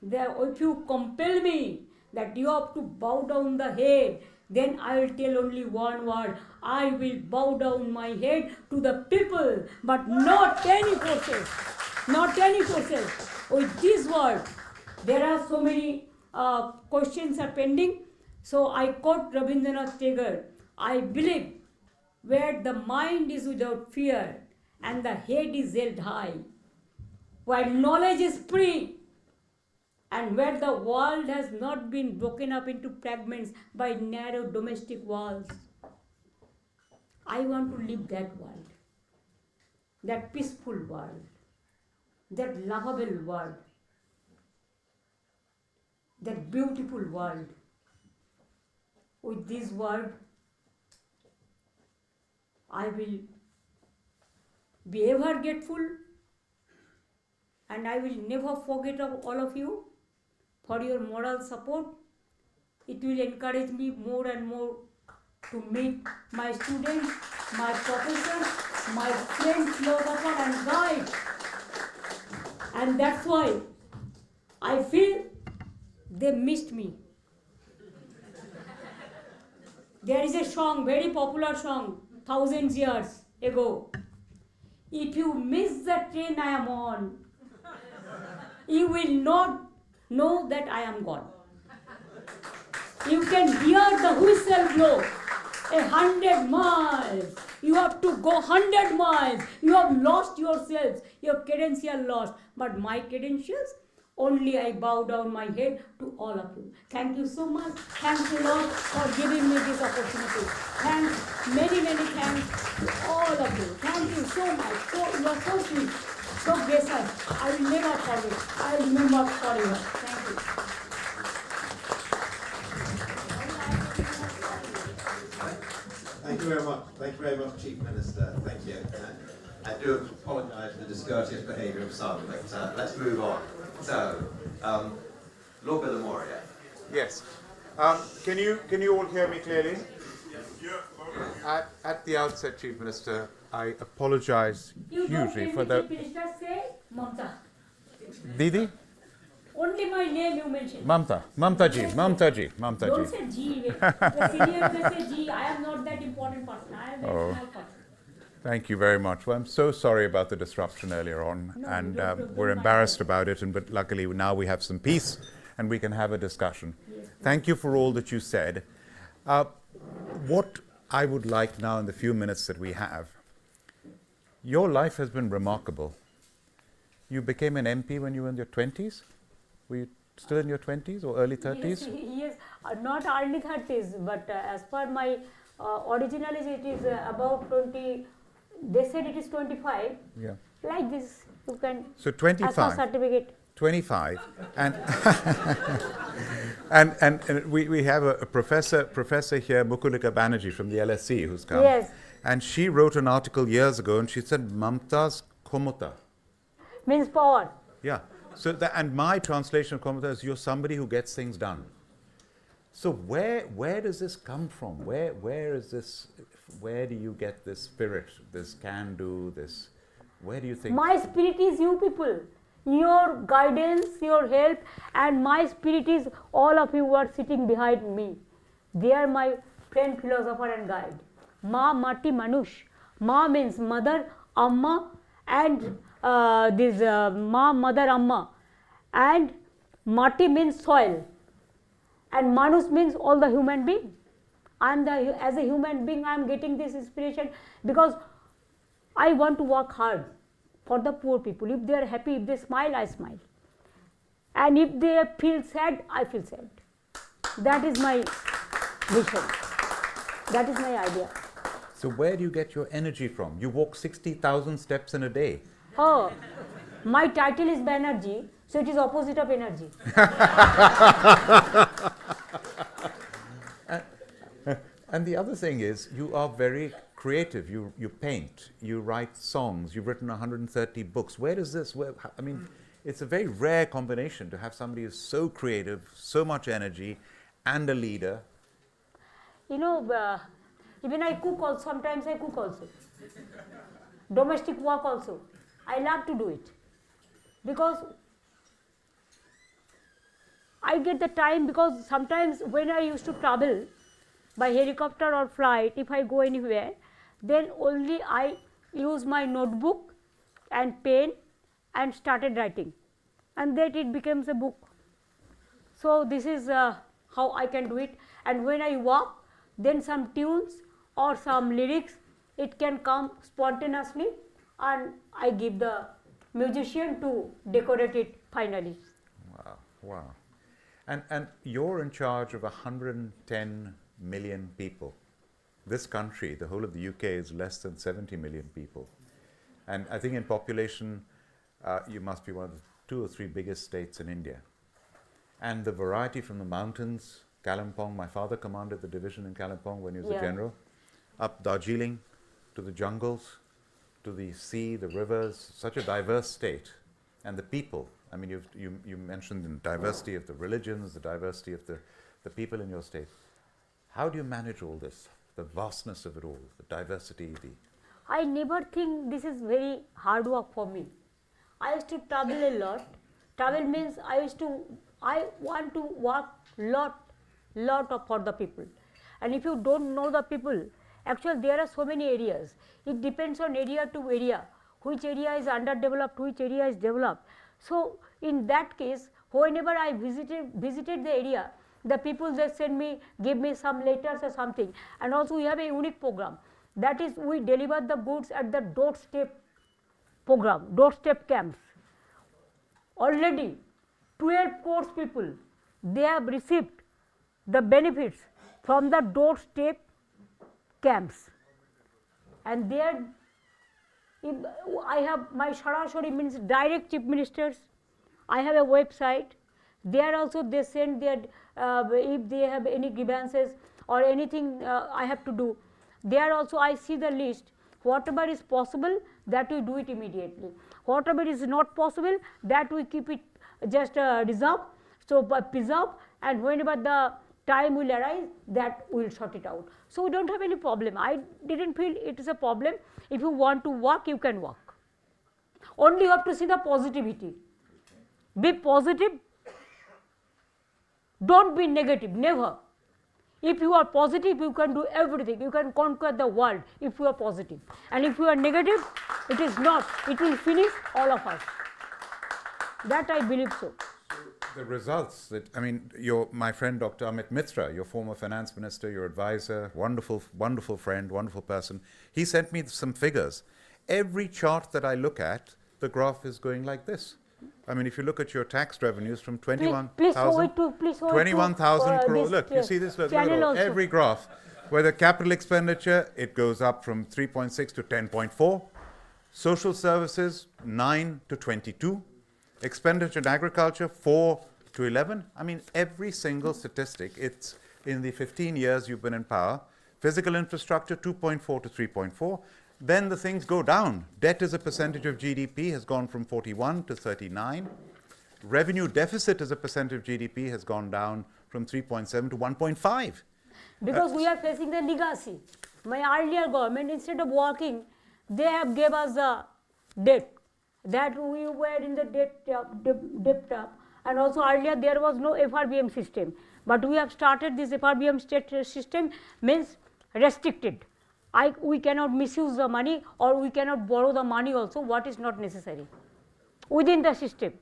if you compel me that you have to bow down the head, then I will tell only one word. I will bow down my head to the people, but not any forces. Not any forces. With this word, there are so many questions are pending. So I quote Rabindranath Tagore. I believe where the mind is without fear and the head is held high, where knowledge is free, and where the world has not been broken up into fragments by narrow domestic walls. I want to live that world, that peaceful world, that lovable world. that beautiful world. With this word, I will be ever grateful, and I will never forget of all of you for your moral support. It will encourage me more and more to meet my students, my professors, my friends, philosopher and guide. And that's why I feel they missed me. There is a song, very popular song, thousands years ago. If you miss the train I am on, you will not know that I am gone. You can hear the whistle blow 100 miles. You have to go 100 miles. You have lost yourselves, your credential lost. But my credentials, only I bow down my head to all of you. Thank you so much. Thanks a lot for giving me this opportunity. Thanks, many, many thanks to all of you. Thank you so much. You are so sweet, so gracious. I will never forget. I will remember forever. Thank you. Thank you very much. Thank you very much, Chief Minister. Thank you. I do apologise for the discourteous behaviour of some, but let's move on. So, Lord Villamoria. Yes. Can you all hear me clearly? At the outset, Chief Minister, I apologise hugely for the. Chief Minister say Mamta. Didi? Only my name you mentioned. Mamta ji. Don't say G. The senior they say G. I am not that important person. I am a Oh. small person. Thank you very much. Well, I'm so sorry about the disruption earlier on, No, and don't we're mind embarrassed it. about it. But luckily now we have some peace, and we can have a discussion. Yes. Thank you for all that you said. What I would like now, in the few minutes that we have, your life has been remarkable. You became an MP when you were in your 20s. Were you still in your 20s or early 30s? Yes, not early 30s, but as per my original age, it is about 20. They said it is 25. Yeah. Like this, you can. So As for 25. certificate. 25, and and we have a professor here, Mukulika Banerjee from the LSE, who's come. Yes. And she wrote an article years ago, and she said Mamta's Komota. Means power. Yeah. So and my translation of Komota is you're somebody who gets things done. So where does this come from? Where is this? Where do you get this spirit, this can do, this? Where do you think? My spirit is you people. Your guidance, your help, and my spirit is all of you who are sitting behind me. They are my friend, philosopher, and guide. Ma Mati Manush. Ma means mother, Amma, and Ma mother, Amma. And Mati means soil. And Manus means all the human being. As a human being, I am getting this inspiration because I want to work hard for the poor people. If they are happy, if they smile, I smile. And if they feel sad, I feel sad. That is my vision. That is my idea. So where do you get your energy from? You walk 60,000 steps in a day. Oh, my title is Banerjee, so it is opposite of energy. And the other thing is, you are very creative. You paint, you write songs, you've written 130 books. Where does this, I mean, it's a very rare combination to have somebody who's so creative, so much energy, and a leader. You know, even I cook also, sometimes I cook also. Domestic work also. I love to do it. Because I get the time, because sometimes when I used to travel by helicopter or flight, if I go anywhere, then only I use my notebook and pen and started writing. And then it becomes a book. So this is how I can do it. And when I walk, then some tunes or some lyrics, it can come spontaneously, and I give the musician to decorate it finally. Wow, wow. And you're in charge of 110 million people. This country, the whole of the UK, is less than 70 million people. And I think in population, you must be one of the 2 or 3 biggest states in India. and the variety from the mountains, Kalimpong, my father commanded the division in Kalimpong when he was a Yeah. general, up Darjeeling to the jungles, to the sea, the rivers, such a diverse state. And the people, I mean, you mentioned the diversity of the religions, the diversity of the people in your state. How do you manage all this, the vastness of it all, the diversity, I never think this is very hard work for me. I used to travel a lot. Travel means I want to work lot for the people. And if you don't know the people, actually there are so many areas. It depends on area to area, which area is underdeveloped, which area is developed. So in that case, whenever I visited the area, the people just send me, give me some letters or something. And also we have a unique program. That is, we deliver the goods at the doorstep program, doorstep camps. Already 12 crores people, they have received the benefits from the doorstep camps. And there, I have my Sarashori means direct chief ministers. I have a website. There also they send their, if they have any grievances or anything I have to do. There also I see the list. Whatever is possible, that we do it immediately. Whatever is not possible, that we keep it just reserve, so preserve, and whenever the time will arise, that we will sort it out. So we don't have any problem. I didn't feel it is a problem. If you want to work, you can work. Only you have to see the positivity. Be positive. Don't be negative, never. If you are positive, you can do everything. You can conquer the world if you are positive. And if you are negative, it is not. It will finish all of us. That I believe so. the results that, I mean, my friend Dr. Amit Mitra, your former finance minister, your advisor, wonderful, wonderful friend, wonderful person, he sent me some figures. Every chart that I look at, the graph is going like this. I mean, if you look at your tax revenues from 21,000 crores, look, you see this, look at all, every graph, where the capital expenditure, it goes up from 3.6 to 10.4, social services, 9 to 22, expenditure in agriculture, 4 to 11. I mean, every single statistic, it's in the 15 years you've been in power, physical infrastructure, 2.4 to 3.4. Then the things go down. Debt as a percentage of GDP has gone from 41 to 39. Revenue deficit as a percentage of GDP has gone down from 3.7 to 1.5. Because we are facing the legacy. My earlier government, instead of working, they have gave us the debt. That we were in the debt and also earlier there was no FRBM system. But we have started this FRBM system, means restricted. We cannot misuse the money, or we cannot borrow the money also what is not necessary. Within the system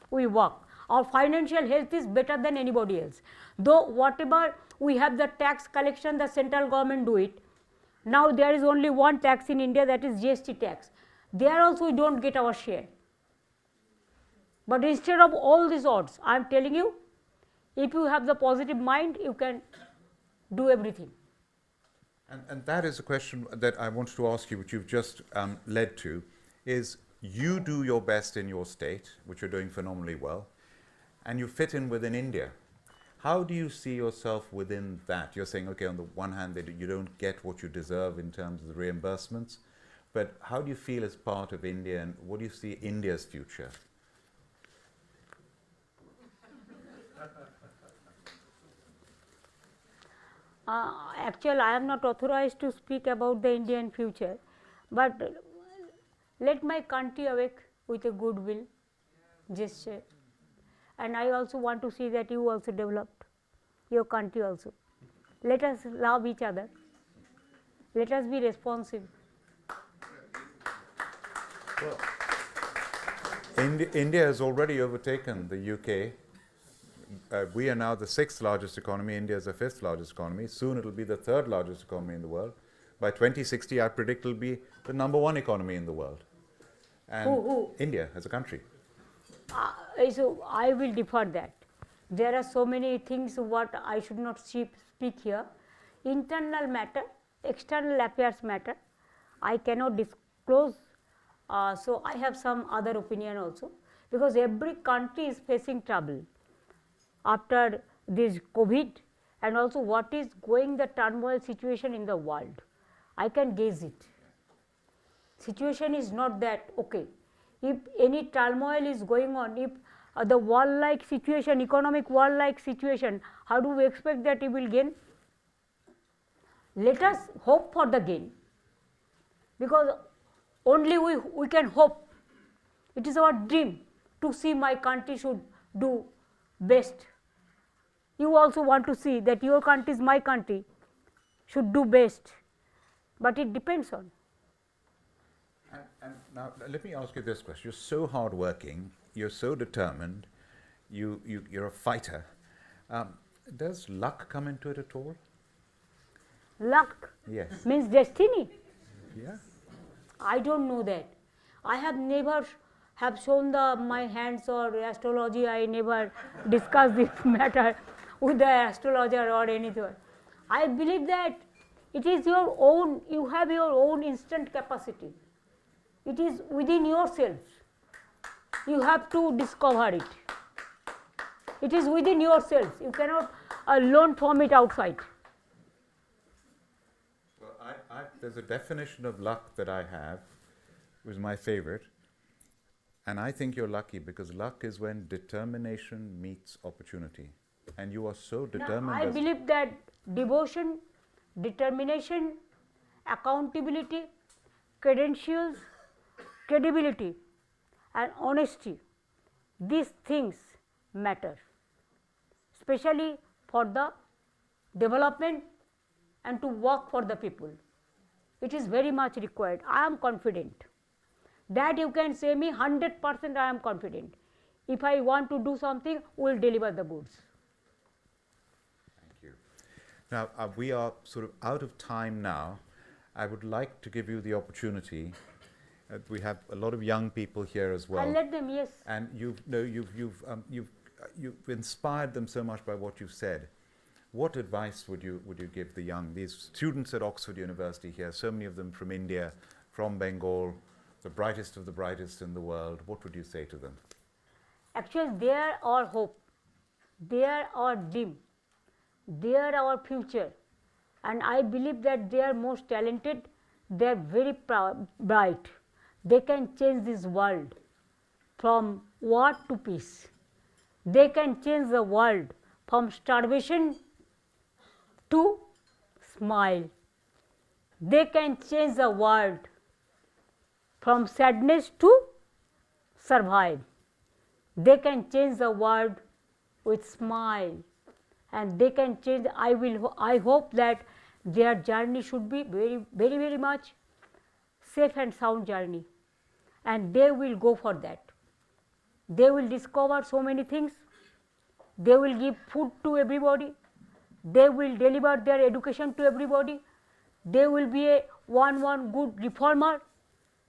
we work. Our financial health is better than anybody else. Though whatever we have the tax collection, the central government do it. Now there is only one tax in India, that is GST tax. There also we don't get our share. But instead of all these odds, I am telling you, if you have the positive mind, you can do everything. And that is a question that I wanted to ask you, which you've just led to, is you do your best in your state, which you're doing phenomenally well, and you fit in within India. How do you see yourself within that? You're saying, okay, on the one hand, that you don't get what you deserve in terms of the reimbursements, but how do you feel as part of India, and what do you see India's future? Actually, I am not authorized to speak about the Indian future, but let my country awake with a goodwill gesture. And I also want to see that you also developed, your country also. Let us love each other. Let us be responsive. Well, India has already overtaken the UK. We are now the 6th largest economy. India is the 5th largest economy. Soon it will be the 3rd largest economy in the world. By 2060, I predict it will be the #1 economy in the world. And Who? India as a country. So I will defer that. There are so many things what I should not speak here. Internal matter, external affairs matter, I cannot disclose. So I have some other opinion also, because every country is facing trouble. after this COVID, and also what is going the turmoil situation in the world. I can gauge it. Situation is not that okay. If any turmoil is going on, if the war-like situation, economic war-like situation, how do we expect that it will gain? Let us hope for the gain, because only we can hope. It is our dream to see my country should do best. You also want to see that your country is my country, should do best, but it depends on. And now let me ask you this question. You're so hardworking, you're so determined, you're a fighter. Does luck come into it at all? Luck Yes. means destiny. Yeah. I don't know that. I have never have shown my hands or astrology. I never discussed this matter with the astrologer or anything. I believe that it is your own, you have your own instant capacity. It is within yourself. You have to discover it. It is within yourself. You cannot learn from it outside. Well, there's a definition of luck that I have, which is my favorite. And I think you're lucky, because luck is when determination meets opportunity. And you are so determined. Now, I believe that devotion, determination, accountability, credentials, credibility and honesty, these things matter, especially for the development and to work for the people. It is very much required. I am confident that you can say me 100% I am confident. If I want to do something, we will deliver the goods. Thank you. Now, we are sort of out of time now. I would like to give you the opportunity. We have a lot of young people here as well. I'll let them, yes. And you've inspired them so much by what you've said. What advice would you give these students at Oxford University here, so many of them from India, from Bengal, the brightest of the brightest in the world? What would you say to them? Actually, they are our hope, they are our dream, they are our future, and I believe that they are most talented, they are very bright. They can change this world from war to peace. They can change the world from starvation to smile. They can change the world from sadness to survive. They can change the world with smile, and they can change. I hope that their journey should be very, very, very much safe and sound journey, and they will go for that. They will discover so many things. They will give food to everybody. They will deliver their education to everybody. They will be a one good reformer.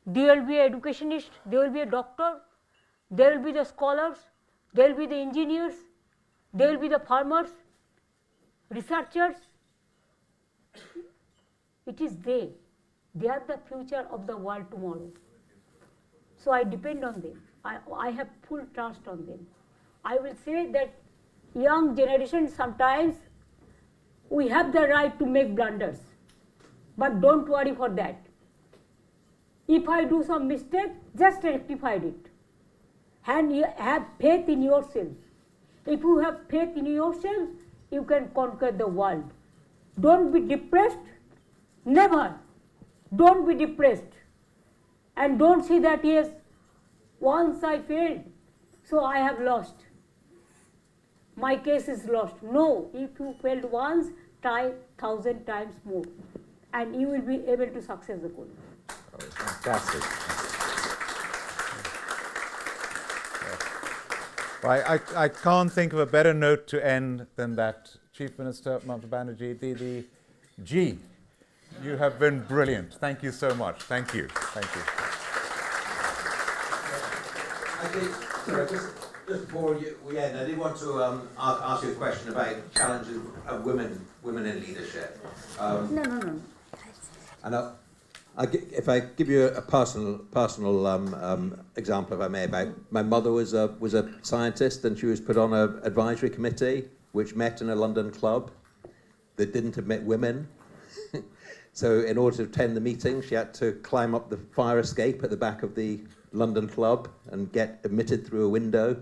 They will be an educationist. They will be a doctor. They will be the scholars. They will be the engineers. They will be the farmers, researchers. It is they. They are the future of the world tomorrow. So I depend on them. I have full trust on them. I will say that young generation, sometimes we have the right to make blunders, but don't worry for that. If I do some mistake, just rectify it. And you have faith in yourself. If you have faith in yourself, you can conquer the world. Don't be depressed. Never. Don't be depressed. And don't see that, yes, once I failed, so I have lost. My case is lost. No, if you failed once, try 1,000 times more, and you will be able to success the goal. Oh, fantastic. Well, I can't think of a better note to end than that. Chief Minister Mamata Banerjee, the G, you have been brilliant. Thank you so much. Thank you. Thank you. Just before we end, I did want to ask you a question about challenges of women in leadership. No. I know If I give you a personal example, if I may, about my mother was a scientist, and she was put on an advisory committee which met in a London club that didn't admit women. So in order to attend the meeting, she had to climb up the fire escape at the back of the London club and get admitted through a window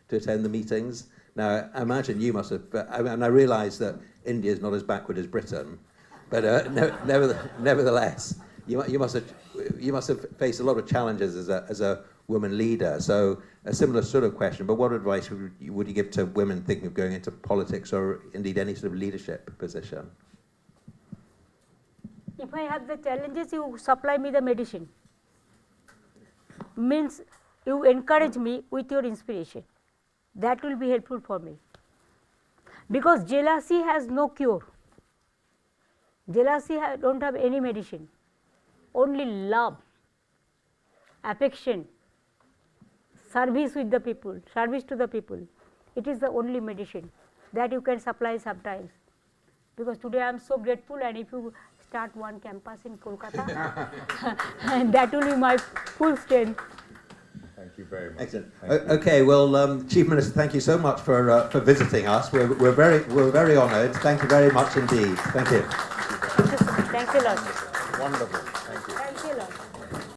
to attend the meetings. Now, I imagine you must have, and I realise that India is not as backward as Britain, but nevertheless, you must have faced a lot of challenges as a woman leader. So a similar sort of question, but what advice would you give to women thinking of going into politics or indeed any sort of leadership position? If I have the challenges, you supply me the medicine. Means you encourage me with your inspiration. That will be helpful for me. Because jealousy has no cure. Jealousy don't have any medicine. Only love, affection, service with the people, service to the people. It is the only medicine that you can supply sometimes. Because today I am so grateful, and if you start one campus in Kolkata, and that will be my full strength. Thank you very much. Excellent. Okay, well, Chief Minister, thank you so much for visiting us. We're very honoured. Thank you very much indeed. Thank you. Thanks a lot. Wonderful. Thank you. Thanks a lot.